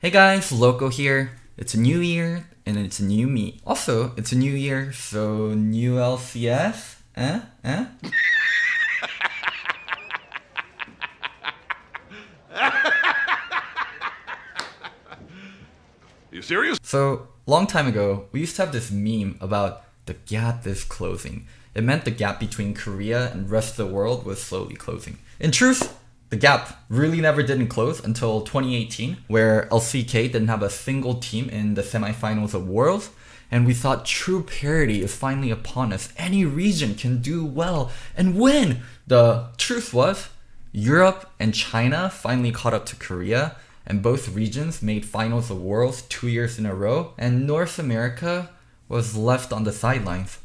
Hey guys, Loco here. It's a new year and it's a new me. Also, it's a new year, so new LCS? You serious? So, long time ago, we used to have this meme about the gap is closing. It meant the gap between Korea and rest of the world was slowly closing. In truth, the gap really never didn't close until 2018, where LCK didn't have a single team in the semifinals of Worlds, and we thought true parity is finally upon us. Any region can do well and win. The truth was, Europe and China finally caught up to Korea, and both regions made finals of Worlds 2 years in a row, and North America was left on the sidelines.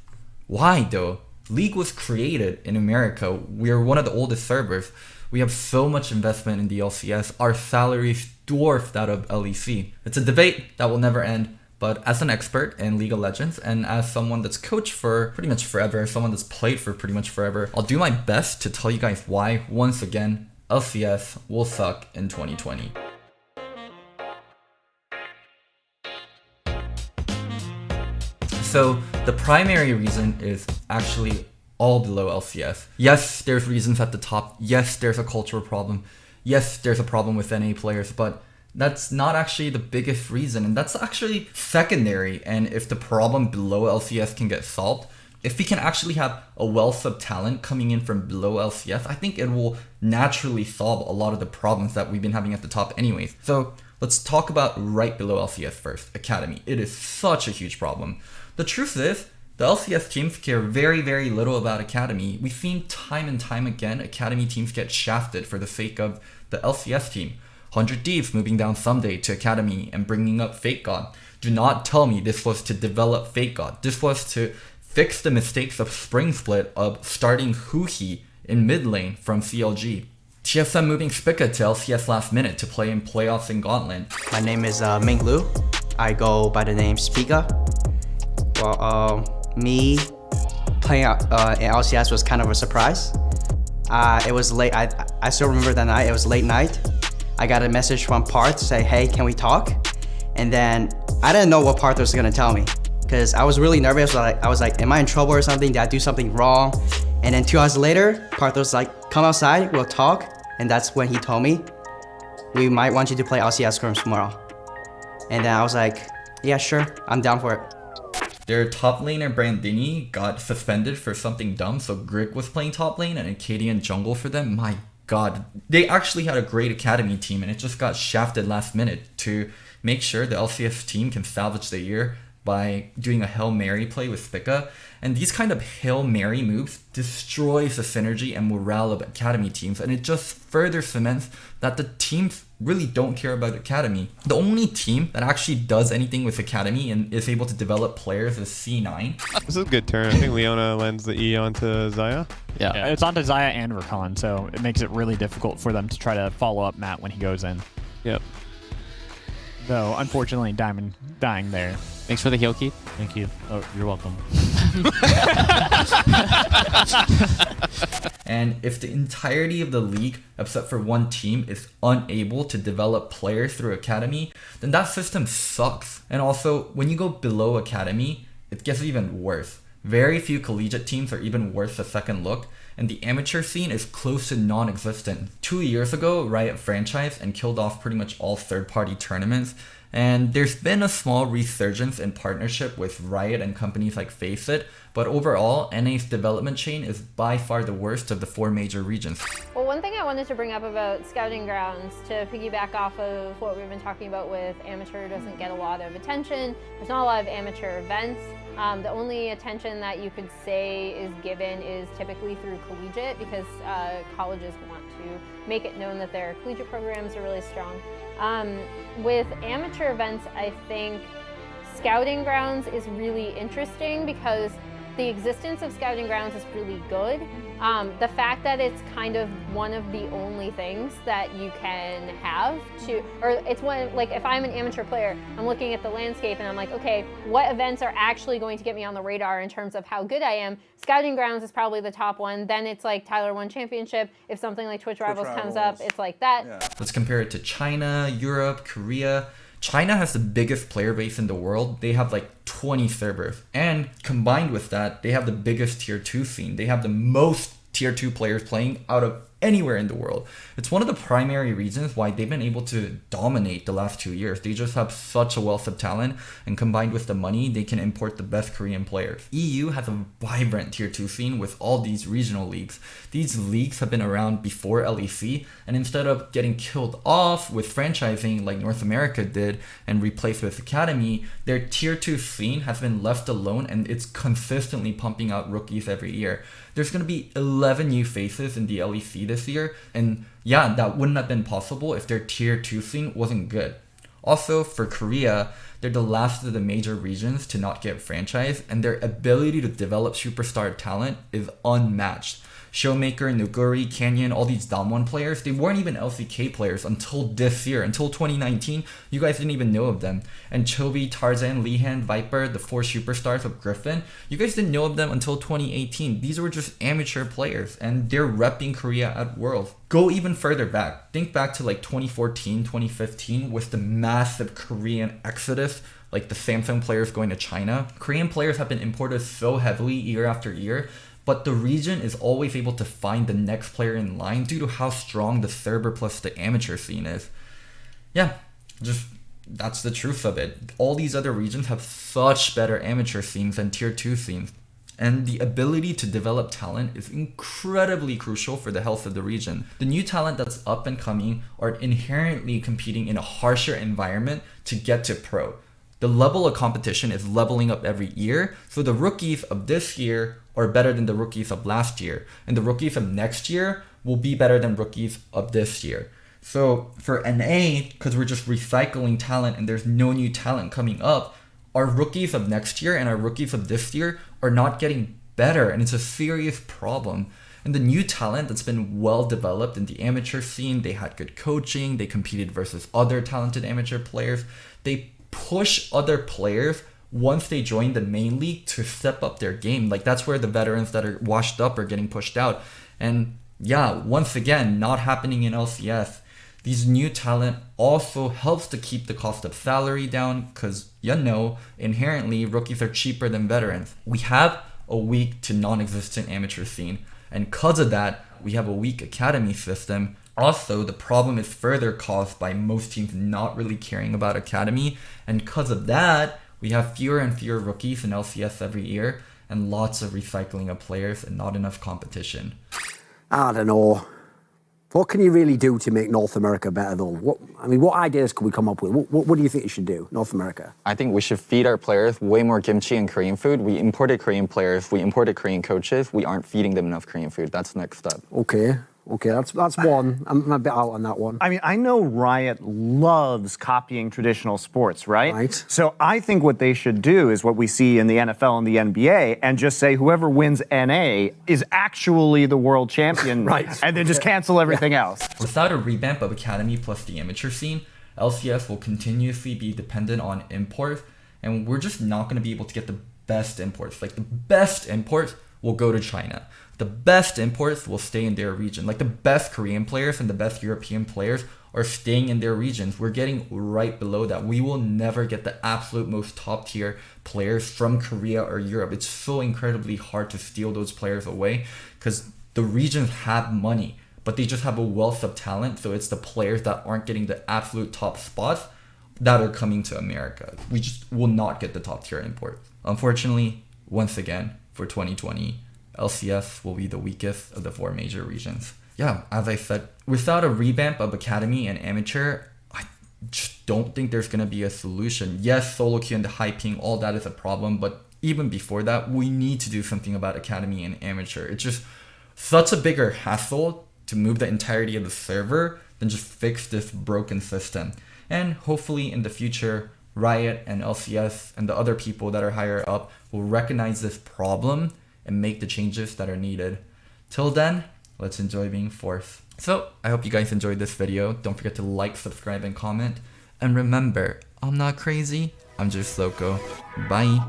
Why though? League was created in America. We are one of the oldest servers. We have so much investment in the LCS. Our salaries dwarf that of LEC. It's a debate that will never end. But as an expert in League of Legends and as someone that's coached for pretty much forever, someone that's played for pretty much forever, I'll do my best to tell you guys why, once again, LCS will suck in 2020. So the primary reason is actually all below LCS. Yes, there's reasons at the top. Yes, there's a cultural problem. Yes, there's a problem with NA players, but that's not actually the biggest reason, and that's actually secondary. And if the problem below LCS can get solved, if we can actually have a wealth of talent coming in from below LCS, I think it will naturally solve a lot of the problems that we've been having at the top anyways. So let's talk about right below LCS first, Academy. It is such a huge problem. The truth is, the LCS teams care very, very little about Academy. We've seen time and time again Academy teams get shafted for the sake of the LCS team. 100 Thieves moving down someday to Academy and bringing up Fate God. Do not tell me this was to develop Fate God. This was to fix the mistakes of Spring Split of starting Huhi in mid lane from CLG. TSM moving Spica to LCS last minute to play in playoffs in Gauntlet. My name is Ming Lu. I go by the name Spica. Well, me playing in LCS was kind of a surprise. It was late. I still remember that night. It was late night. I got a message from Parth to say, "Hey, can we talk?" And then I didn't know what Parth was gonna tell me because I was really nervous. I was like, "Am I in trouble or something? Did I do something wrong?" And then 2 hours later, Parth was like, "Come outside. We'll talk." And that's when he told me, "We might want you to play LCS scrims tomorrow." And then I was like, "Yeah, sure. I'm down for it." Their top laner Brandini got suspended for something dumb, so Grig was playing top lane and Acadian jungle for them. My god. They actually had a great Academy team and it just got shafted last minute to make sure the LCS team can salvage the year by doing a Hail Mary play with Spica. And these kind of Hail Mary moves destroys the synergy and morale of Academy teams, and it just further cements that the teams really don't care about Academy. The only team that actually does anything with Academy and is able to develop players is C9. This is a good turn. I think Leona lends the E onto Zaya. Yeah, it's onto Zaya and Rakan, so it makes it really difficult for them to try to follow up Matt when he goes in. Yep. Though, unfortunately, Diamond dying there. Thanks for the heal keep. Thank you. Oh, you're welcome. And if the entirety of the league, except for one team, is unable to develop players through Academy, then that system sucks. And also, when you go below Academy, it gets even worse. Very few collegiate teams are even worth a second look, and the amateur scene is close to non-existent. 2 years ago, Riot franchised and killed off pretty much all third-party tournaments, and there's been a small resurgence in partnership with Riot and companies like Faceit, but overall, NA's development chain is by far the worst of the 4 major regions. Well, one thing I wanted to bring up about scouting grounds, to piggyback off of what we've been talking about with amateur doesn't get a lot of attention, there's not a lot of amateur events. The only attention that you could say is given is typically through collegiate, because colleges want to make it known that their collegiate programs are really strong. With amateur events, I think scouting grounds is really interesting because the existence of scouting grounds is really good. The fact that it's kind of one of the only things that you can have to, or it's one, like if I'm an amateur player, I'm looking at the landscape and I'm like, okay, what events are actually going to get me on the radar in terms of how good I am? Scouting grounds is probably the top one. Then it's like Tyler 1 Championship. If something like Twitch Rivals comes up, it's like that. Yeah. Let's compare it to China, Europe, Korea. China has the biggest player base in the world. They have like 20 servers. And combined with that, they have the biggest tier 2 scene. They have the most tier 2 players playing out of anywhere in the world. It's one of the primary reasons why they've been able to dominate the last 2 years. They just have such a wealth of talent, and combined with the money, they can import the best Korean players. EU has a vibrant tier 2 scene with all these regional leagues. These leagues have been around before LEC, and instead of getting killed off with franchising like North America did and replaced with Academy, their tier 2 scene has been left alone, and it's consistently pumping out rookies every year. There's going to be 11 new faces in the LEC this year, and yeah, that wouldn't have been possible if their tier 2 scene wasn't good. Also, for Korea, they're the last of the major regions to not get franchised, and their ability to develop superstar talent is unmatched. Showmaker, Nuguri, Canyon, all these Damwon players, they weren't even LCK players until this year, until 2019. You guys didn't even know of them. And Chobi, Tarzan, Lehan, Viper, the 4 superstars of Griffin, you guys didn't know of them until 2018. These were just amateur players, and they're repping Korea at Worlds. Go even further back. Think back to like 2014, 2015 with the massive Korean exodus, like the Samsung players going to China. Korean players have been imported so heavily year after year, but the region is always able to find the next player in line due to how strong the server plus the amateur scene is. Yeah, just that's the truth of it. All these other regions have such better amateur scenes than tier 2 scenes. And the ability to develop talent is incredibly crucial for the health of the region. The new talent that's up and coming are inherently competing in a harsher environment to get to pro. The level of competition is leveling up every year, so the rookies of this year are better than the rookies of last year, and the rookies of next year will be better than rookies of this year. So for NA, because we're just recycling talent and there's no new talent coming up, our rookies of next year and our rookies of this year are not getting better, and it's a serious problem. And the new talent that's been well developed in the amateur scene, they had good coaching, they competed versus other talented amateur players, they push other players once they join the main league to step up their game. Like, that's where the veterans that are washed up are getting pushed out. And yeah, once again, not happening in LCS. These new talent also helps to keep the cost of salary down, because inherently rookies are cheaper than veterans. We have a weak to non-existent amateur scene, and because of that, we have a weak academy system. Also, the problem is further caused by most teams not really caring about academy, and because of that, we have fewer and fewer rookies in LCS every year, and lots of recycling of players and not enough competition. I don't know. What can you really do to make North America better, though? What ideas can we come up with? What do you think you should do, North America? I think we should feed our players way more kimchi and Korean food. We imported Korean players. We imported Korean coaches. We aren't feeding them enough Korean food. That's the next step. Okay, that's one. I'm a bit out on that one. I mean, I know Riot loves copying traditional sports, right? Right. So I think what they should do is what we see in the NFL and the NBA, and just say whoever wins NA is actually the world champion, Right. And then just cancel everything else. Without a revamp of academy plus the amateur scene, LCS will continuously be dependent on imports, and we're just not going to be able to get the best imports. Like, the best imports will go to China. The best imports will stay in their region. Like, the best Korean players and the best European players are staying in their regions. We're getting right below that. We will never get the absolute most top tier players from Korea or Europe. It's so incredibly hard to steal those players away because the regions have money, but they just have a wealth of talent. So it's the players that aren't getting the absolute top spots that are coming to America. We just will not get the top tier imports. Unfortunately, once again, for 2020, LCS will be the weakest of the 4 major regions. Yeah, as I said, without a revamp of academy and amateur, I just don't think there's going to be a solution. Yes, solo queue and the high ping, all that is a problem, but even before that, we need to do something about academy and amateur. It's just such a bigger hassle to move the entirety of the server than just fix this broken system. And hopefully in the future, Riot and LCS and the other people that are higher up will recognize this problem and make the changes that are needed. Till then, let's enjoy being fourth. So, I hope you guys enjoyed this video. Don't forget to like, subscribe, and comment. And remember, I'm not crazy, I'm just Loco. Bye.